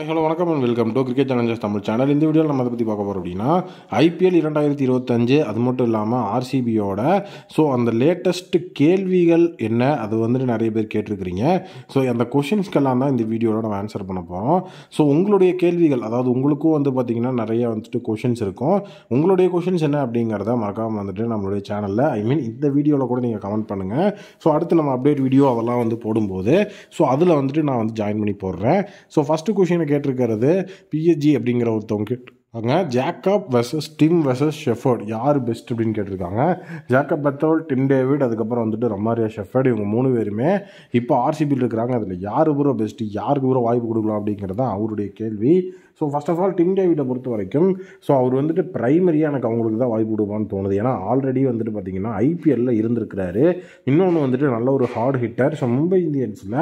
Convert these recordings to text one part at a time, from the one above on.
Hello வணக்கம் and welcome to cricket Challengers Tamil channel. இந்த வீடியோவில் நம்ம அதை பற்றி பார்க்க போகிறோம் அப்படின்னா ஐபிஎல் 2025 அது மட்டும் இல்லாமல் ஆர்சிபியோட அந்த லேட்டஸ்ட் கேள்விகள் என்ன அது வந்துட்டு நிறைய பேர் கேட்டிருக்கிறீங்க. அந்த கொஷின்ஸ்க்கெல்லாம் தான் இந்த வீடியோவில் நம்ம ஆன்சர் பண்ண போகிறோம். உங்களுடைய கேள்விகள், அதாவது உங்களுக்கும் பார்த்திங்கன்னா நிறைய கொஷின்ஸ் இருக்கும். உங்களுடைய கொஷின்ஸ் என்ன அப்படிங்கிறத மறக்காமல் நம்மளுடைய சேனலில் இந்த வீடியோவில் கூட நீங்கள் கமெண்ட் பண்ணுங்கள். அடுத்து நம்ம அப்டேட் வீடியோ அதெல்லாம் போடும்போது அதில் நான் ஜாயின் பண்ணி போடுறேன். ஃபஸ்ட்டு கொஷினை கேட்டிருக்கிறது பிஎஸ்ஜி அப்படிங்கிற ஒருத்தவங்க கேட்டிருக்காங்க, Jacob versus Tim versus Shepherd யார் பெஸ்ட் அப்படின்னு கேட்டிருக்காங்க. ஜேக்கப் பெத்தோல், டிம் டேவிட், அதுக்கப்புறம் ரொமாரியோ ஷெஃபர்ட், இவங்க 3 பேருமே இப்போ ஆர்சிபியில் இருக்கிறாங்க. அதில் யார் பூரா பெஸ்ட்டு, யாருக்கு பூரா வாய்ப்பு கொடுக்கலாம் அப்படிங்கிறது தான் அவருடைய கேள்வி. ஃபர்ஸ்ட் ஆஃப் ஆல் டிம் டேவிட்டை பொறுத்த வரைக்கும் அவர் ப்ரைமரியாக எனக்கு அவங்களுக்கு தான் வாய்ப்பு கொடுப்பான்னு தோணுது. ஏன்னா ஆல்ரெடி பார்த்திங்கன்னா ஐபிஎல்லில் இருந்திருக்கிறாரு. இன்னொன்று நல்ல ஒரு ஹார்ட் ஹிட்டர். மும்பை இந்தியன்ஸில்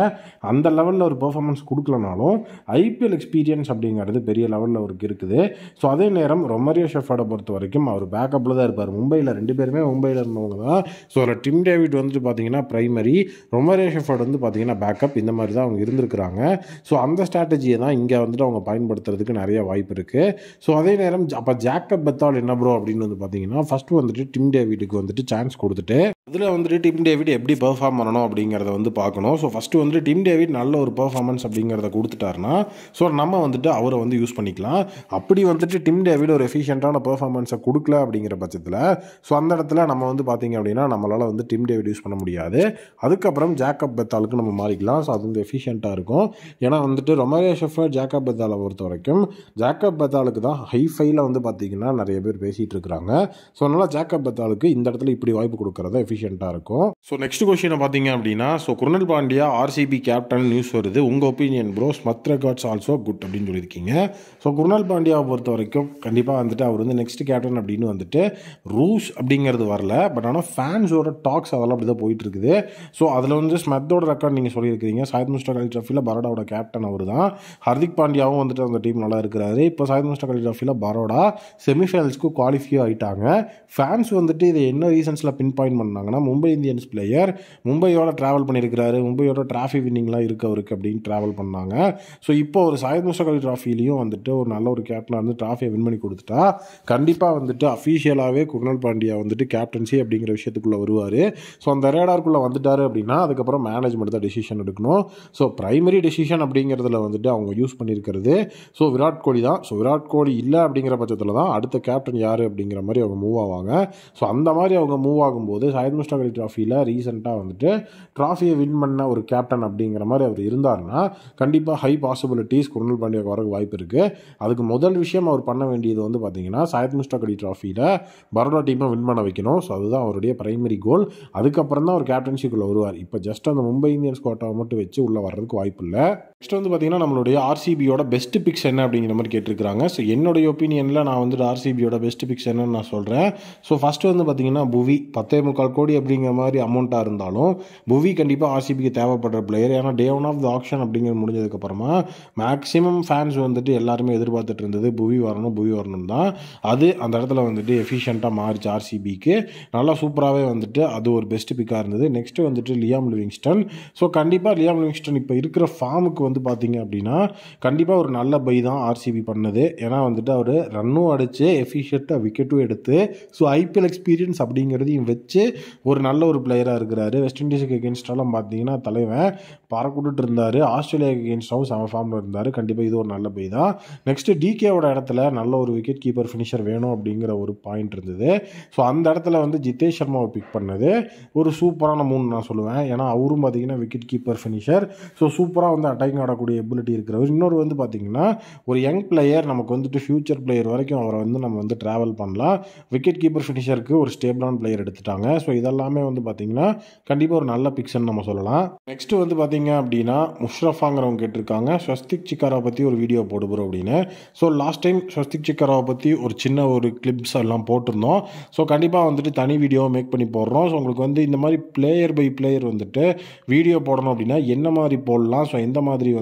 அந்த லெவலில் ஒரு பெர்ஃபார்மன்ஸ் கொடுக்கலனாலும் ஐபிஎல் எக்ஸ்பீரியன்ஸ் அப்படிங்கிறது பெரிய லெவலில் அவருக்கு இருக்குது. அதே நேரம் ரொமாரியோ ஷெஃபர்டை பொறுத்த வரைக்கும் அவர் பேக்கப்பில் தான் இருப்பார். மும்பையில் 2 பேருமே மும்பையில் இருந்தவங்க தான். அதில் டிம் டேவிட் பார்த்திங்கன்னா ப்ரைமரி, ரொமாரியோ ஷெஃபர்ட் பார்த்திங்கன்னா பேக்கப், இந்த மாதிரி தான் அவங்க இருந்திருக்கிறாங்க. அந்த ஸ்ட்ராட்டஜியை தான் இங்கே அவங்க பயன்படுத்துறதுக்கு நிறைய வாய்ப்பு இருக்குது. அதே நேரம் அப்போ ஜேக்கப் பெத்தால் என்ன ப்ரோ அப்படின்னு பார்த்தீங்கன்னா ஃபஸ்ட்டு டிம் டேவிட்டுக்கு சான்ஸ் கொடுத்துட்டு அதில் டிம் டேவிட் எப்படி பெர்ஃபார்ம் பண்ணணும் அப்படிங்கிறத பார்க்கணும். ஃபஸ்ட்டு டிம் டேவிட் நல்ல ஒரு பெர்ஃபார்மன்ஸ் அப்படிங்கிறத கொடுத்துட்டாருன்னா நம்ம அவரை யூஸ் பண்ணிக்கலாம். அப்படி டிம் டேவிட் ஒரு எஃபிஷியண்ட்டான பெர்ஃபார்மன்ஸை கொடுக்கல அப்படிங்கிற பட்சத்தில் அந்த இடத்துல நம்ம பார்த்திங்க அப்படின்னா நம்மளால் டிம் டேவிட் யூஸ் பண்ண முடியாது. அதுக்கப்புறம் ஜேக்கப் பெத்தாலுக்கு நம்ம மாறிக்கலாம். அது எஃபிஷியண்ட்டாக இருக்கும். ஏன்னா ரொமாரியோ ஷெஃபர்ட், ஜேக்கப் பெத்தாலை பொறுத்த வரைக்கும் ஜேக்கப் பெத்தாலுக்கு தான் ஹைஃபைல பார்த்திங்கன்னா நிறைய பேர் பேசிகிட்டு இருக்கிறாங்க. அதனால் ஜேக்கப் பெத்தாலுக்கு இந்த இடத்துல இப்படி வாய்ப்பு கொடுக்குறதா எஃபிஷியண்ட்டாக இருக்கும். நெக்ஸ்ட் கொஸ்டினை பார்த்தீங்க அப்படின்னா Krunal Pandya RCB captain news வருது, உங்கள் opinion bro, SMAT records also good அப்படின்னு சொல்லியிருக்கீங்க. குருணல் பாண்டியாவை பொறுத்த வரைக்கும் கண்டிப்பாக அவர் நெக்ஸ்ட் கேப்டன் அப்படின்னு ரூல்ஸ் அப்படிங்கிறது வரல. பட் ஆனால் ஃபேன்ஸோட டாக்ஸ் அதெல்லாம் அப்படி தான் போயிட்டு இருக்குது. அதில் ஸ்மத்தோட ரெக்கார்ட் நீங்கள் சொல்லியிருக்கிறீங்க. சாயித் முஸ்டாக் அலி ட்ராஃபியில் பரோடாவோட கேப்டன் அவர் தான். ஹர்திக் பாண்டியாவும் அந்த டீம் நல்லா இருக்கிறாரு. இப்போ சாயித் முஸ்டாக் அலி ட்ராஃபியில் பரோடா செமிஃபைனல்ஸ்க்கு குவாலிஃபை ஆகிட்டாங்க. ஃபேன்ஸ் இதை என்ன ரீசன்ஸில் பின் பாயிண்ட் பண்ணாங்கன்னா, மும்பை இந்தியன்ஸ் பிளேயர் மும்பையோட ட்ராவல் பண்ணியிருக்கிறாரு, மும்பையோட டிராஃபி வின்னிங்லாம் அவருக்கு அப்படின்னு ட்ராவல் பண்ணாங்க. இப்போ ஒரு சாயித் முஸ்டாக் அலி ட்ராஃபிலையும் ஒரு நல்ல ஒரு கேப்டனாக ட்ராஃபியை வின் பண்ணி கொடுத்துட்டா கண்டிப்பாக அஃபீஷியலாகவே குருணல் பாண்டியா கேப்டன்சி அப்படிங்கிற விஷயத்துக்குள்ளே வருவார். அந்த ரேடாருக்குள்ளே வந்துட்டார் அப்படின்னா அதுக்கப்புறம் மேனேஜ்மெண்ட் தான் டெசிஷன் எடுக்கணும். பிரைமரி டெசிஷன் அப்படிங்கிறதுல அவங்க யூஸ் பண்ணியிருக்கிறது விராட் கோலி தான். விராட் கோலி இல்லை அப்படிங்கிற பட்சத்தில் தான் அடுத்த கேப்டன் யார் அப்படிங்கிற மாதிரி அவங்க மூவ் ஆவாங்க. அந்த மாதிரி அவங்க மூவ் ஆகும்போது சாயித் முஸ்டாக் அலி ட்ராஃபியில் ரீசெண்டாக ட்ராஃபியை வின் பண்ண ஒரு கேப்டன் அப்படிங்கிற மாதிரி அவர் இருந்தார்னா கண்டிப்பாக ஹை பாசிபிலிட்டிஸ் குருணல் பாண்டியாவுக்கு வரக்கு வாய்ப்பு இருக்குது. அதுக்கு முதல் விஷயம் அவர் பண்ண வேண்டியது பார்த்தீங்கன்னா சாயித் முஸ்டாக் அலி ட்ராஃபியில் பரோடா டீமை வின் பண்ண வைக்கணும். அதுதான் அவருடைய பிரைமரி கோல். அதுக்கப்புறம் தான் அவர் கேப்டன்சிக்குள்ளே வருவார். இப்போ ஜஸ்ட் அந்த மும்பை இந்தியன்ஸ் கோட்டாவை மட்டும் வச்சு உள்ளே வர்றதுக்கு வாய்ப்பு இல்லை. நெக்ஸ்ட் பார்த்தீங்கன்னா நம்மளுடைய ஆர்சிபியோட பெஸ்ட் பிக்ஸ் என்ன அப்படிங்கிற மாதிரி கேட்டிருக்கிறாங்க. என்னுடைய ஒப்பீனியனில் நான் ஆர்சிபியோட பெஸ்ட் பிக்ஸ் என்னன்னு நான் சொல்கிறேன். ஃபஸ்ட்டு பார்த்தீங்கன்னா புவி 10.25 கோடி அப்படிங்கிற மாதிரி அமௌண்ட்டாக இருந்தாலும் புவி கண்டிப்பாக ஆர்சிபிக்கு தேவைப்படுற பிளேயர். ஏன்னா day one of the auction அப்படிங்கிறது முடிஞ்சதுக்கப்புறமா மேக்ஸிமம் ஃபேன்ஸ் எல்லாருமே எதிர்பார்த்துட்டு இருந்தது புவி வரணும் தான். அது அந்த இடத்துல எஃபிஷியண்ட்டாக மாறிச்சு ஆர்சிபிக்கு. நல்லா சூப்பராகவே அது ஒரு பெஸ்ட் பிக்காக இருந்தது. Next Liam Livingstone. கண்டிப்பாக லியாம் லிவிங்ஸ்டன் இப்போ இருக்கிற ஃபார்முக்கு பார்த்தீங்க அப்படின்னா கண்டிப்பாக ஒரு நல்ல பை தான் ஆர்சிபி பண்ணது. ஏன்னா அவர் ரன்னும் அடித்து எஃபிஷியண்ட்டாக விக்கெட்டும் எடுத்து ஐபிஎல் எக்ஸ்பீரியன்ஸ் அப்படிங்கிறதையும் வச்சு ஒரு நல்ல ஒரு பிளேயராக இருக்கிறாரு. வெஸ்ட் இண்டீஸுக்கு எகென்ஸ்டாலாம் பார்த்தீங்கன்னா தலைவன் பறக்கூட்டு இருந்தார். ஆஸ்திரேலியாவுக்கு எகென்ஸ்டாகவும் செம ஃபார்மில் இருந்தார். கண்டிப்பாக இது ஒரு நல்ல பை தான். நெக்ஸ்ட்டு டிகேவோட இடத்துல நல்ல ஒரு விக்கெட் கீப்பர் ஃபினிஷர் வேணும் அப்படிங்கிற ஒரு பாயிண்ட் இருந்தது. அந்த இடத்துல ஜிதேஷ் சர்மாவை பிக் பண்ணது ஒரு சூப்பரான மூணு நான் சொல்லுவேன். ஏன்னா அவரும் பார்த்தீங்கன்னா விக்கெட் கீப்பர் ஃபினிஷர். சூப்பராக அட்டாக்கிங் ஆடக்கூடிய எபிலிட்டி இருக்கிறவர். இன்னொரு பார்த்தீங்கன்னா ஒரு யங் பிளேயர், நமக்கு ஃபியூச்சர் பிளேயர் வரைக்கும் அவரை நம்ம ட்ராவல் பண்ணலாம். விக்கெட் கீப்பர் ஃபினிஷருக்கு ஒரு ஸ்டேபிளான பிளேயர் எடுத்துட்டாங்க. இதெல்லாமே பார்த்தீங்கன்னா கண்டிப்பாக ஒரு நல்ல பிக்ஸ்ன்னு நம்ம சொல்லலாம். நெக்ஸ்ட்டு பார்த்தீங்க அப்படின்னா முஷ்ரஃபாங்கிறவங்க கேட்டிருக்காங்க, ஸ்வஸ்திக் சிக்காராவை பற்றி ஒரு வீடியோ போடுறோம் அப்படின்னு. லாஸ்ட் டைம் ஸ்வஸ்திக் சிக்காராவை பற்றி ஒரு சின்ன ஒரு கிளிப்ஸ் எல்லாம் போட்டிருந்தோம். கண்டிப்பாக தனி வீடியோவை மேக் பண்ணி போடுறோம். உங்களுக்கு இந்த மாதிரி பிளேயர் பை பிளேயர் வீடியோ போடணும் அப்படின்னா என்ன மாதிரி போடலாம், எந்த மாதிரி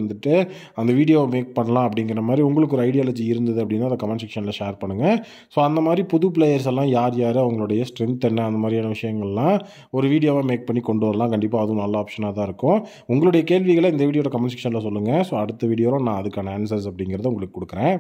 அந்த வீடியோவை மேக் பண்ணலாம் அப்படிங்கிற மாதிரி உங்களுக்கு ஒரு ஐடியாலஜி இருந்தது அப்படின்னா அதை கமெண்ட் செக்ஷனில் ஷேர் பண்ணுங்கள். அந்த மாதிரி புது பிளேயர்ஸ் எல்லாம் யார் அவங்களுடைய ஸ்ட்ரென்த் என்ன அந்த மாதிரியான விஷயங்கள் விஷயங்கள்லாம் ஒரு வீடியோவாக மேக் பண்ணி கொண்டு வரலாம். கண்டிப்பாக அதுவும் நல்ல ஆப்ஷனாக தான் இருக்கும். உங்களுடைய கேள்விகளை இந்த வீடியோட கமெண்ட் செக்ஷனில் சொல்லுங்கள். ஸோ அடுத்த வீடியோவில் நான் அதுக்கான ஆன்சர்ஸ் அப்படிங்கிறத உங்களுக்கு கொடுக்குறேன்.